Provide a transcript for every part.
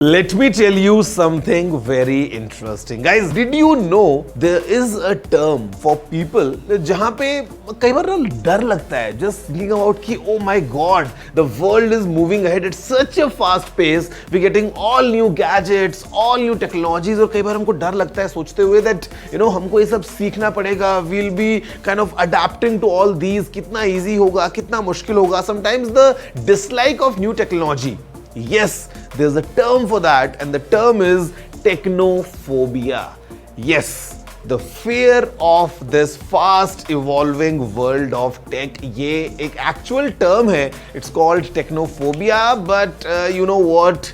Let me tell you something very interesting. Guys, did you know there is a term for people जहाँ पे कई बार ना डर लगता है just thinking about कि oh my god, the world is moving ahead at such a fast pace. We're getting all new gadgets, all new technologies और कई बार हमको डर लगता है सोचते हुए that हमको ये सब सीखना पड़ेगा. We'll be kind of adapting to all these. कितना easy होगा, कितना मुश्किल होगा. Sometimes the dislike of new technology. Yes, there's a term for that, and the term is technophobia. Yes, the fear of this fast evolving world of tech. ये एक actual term है. It's called technophobia, but you know what?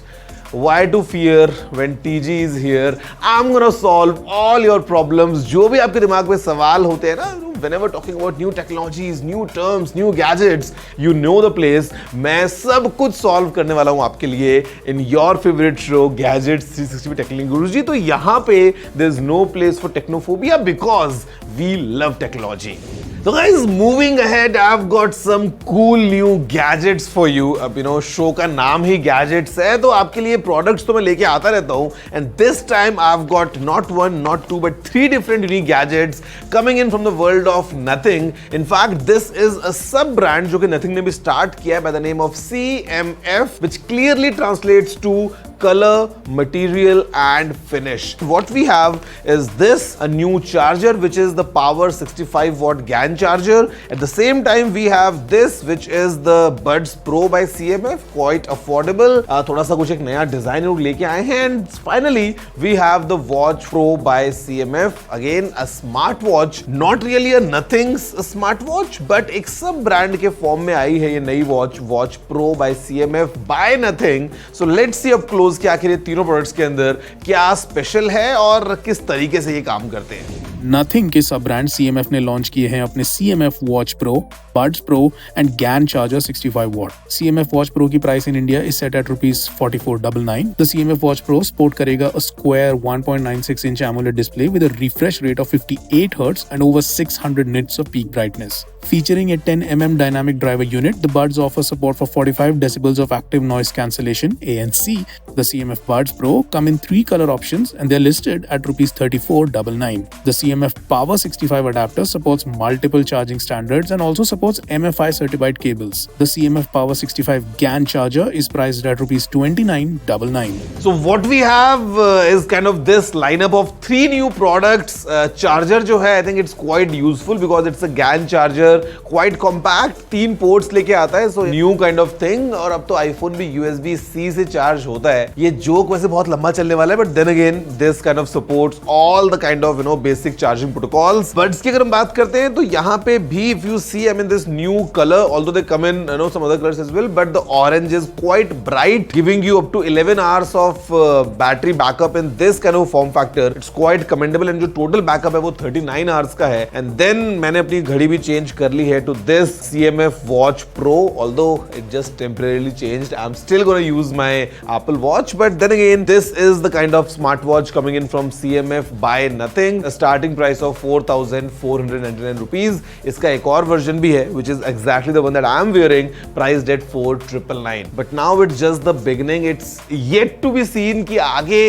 Why to fear when TG is here? I'm gonna solve all your problems. जो भी आपके दिमाग में सवाल होते हैं ना, whenever talking about new technologies, new terms, new gadgets, you know the place. मैं सब कुछ solve करने वाला हूँ आपके लिए in your favorite show, Gadgets 360 with Technical Guruji. तो यहाँ पे there's no place for technophobia because we love technology. So guys, moving ahead, I've got some cool new gadgets for you. अब show का नाम ही gadgets है, तो आपके लिए products तो मैं लेके आता रहता हूँ. And this time I've got not one, not two, but 3 different unique gadgets coming in from the world of Nothing. In fact, this is a sub-brand जो कि Nothing ने भी start किया by the name of CMF, which clearly translates to color, material and finish. What we have is this, a new charger which is the power 65 watt GAN charger. At the same time we have this which is the Buds Pro by CMF, quite affordable. थोड़ा सा कुछ एक नया design लोग लेके आए हैं. And finally we have the Watch Pro by CMF, again a smartwatch, not really a Nothing's smartwatch but एक सब ब्रांड के फॉर्म में आई है ये नई watch, Watch Pro by CMF by Nothing. So let's see up close कि आखिर ये तीनों प्रोडक्ट्स के अंदर क्या स्पेशल है और किस तरीके से ये काम करते हैं. नथिंग के सब ब्रांड CMF ने लॉन्च किए हैं अपने CMF Watch Pro, Buds Pro and GAN charger 65 watt. CMF Watch Pro की price in India is set at ₹4499. The CMF Watch Pro support करेगा a square 1.96 inch AMOLED display with a refresh rate of 58 Hz and over 600 nits of peak brightness. Featuring a 10 mm dynamic driver unit, the Buds offer support for 45 decibels of active noise cancellation (ANC). The CMF Buds Pro come in 3 color options and they're listed at ₹3499. The CMF Power 65 adapter supports multiple charging standards and also supports MFI certified cables. The CMF Power 65 GAN charger is priced at ₹2999. So what we have is kind of this lineup of 3 new products. Charger जो है, I think it's quite useful because it's a GAN charger, quite compact, 3 ports लेके आता है, so new kind of thing. और अब तो iPhone भी USB-C से चार्ज होता है. ये जोक वैसे बहुत लंबा चलने वाला है, but then again this kind of supports all the kind of basic charging protocols. Buds की अगर हम बात करते हैं तो यहाँ पे भी if you see, I mean this new color, although they come in some other colors as well, but the orange is quite bright, giving you up to 11 hours of battery backup in this kind of form factor. It's quite commendable and जो total backup है वो 39 hours का है. And then मैंने अपनी घड़ी भी change कर ली है to this CMF Watch Pro, although it just temporarily changed. I'm still going to use my Apple Watch, but then again this is the kind of smartwatch coming in from CMF by Nothing. A starting price of ₹4,499. इसका एक और version भी है which is exactly the one that I'm wearing, priced at ₹4,999. But now it's just the beginning. It's yet to be seen कि आगे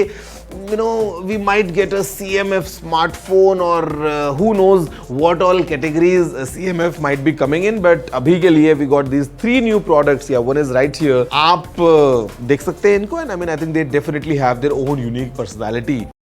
we might get a CMF smartphone or who knows what all categories CMF might be coming in, but अभी के लिए we got these 3 new products. Yeah, one is right here. आप देख सकते हैं इनको, and I mean I think they definitely have their own unique personality.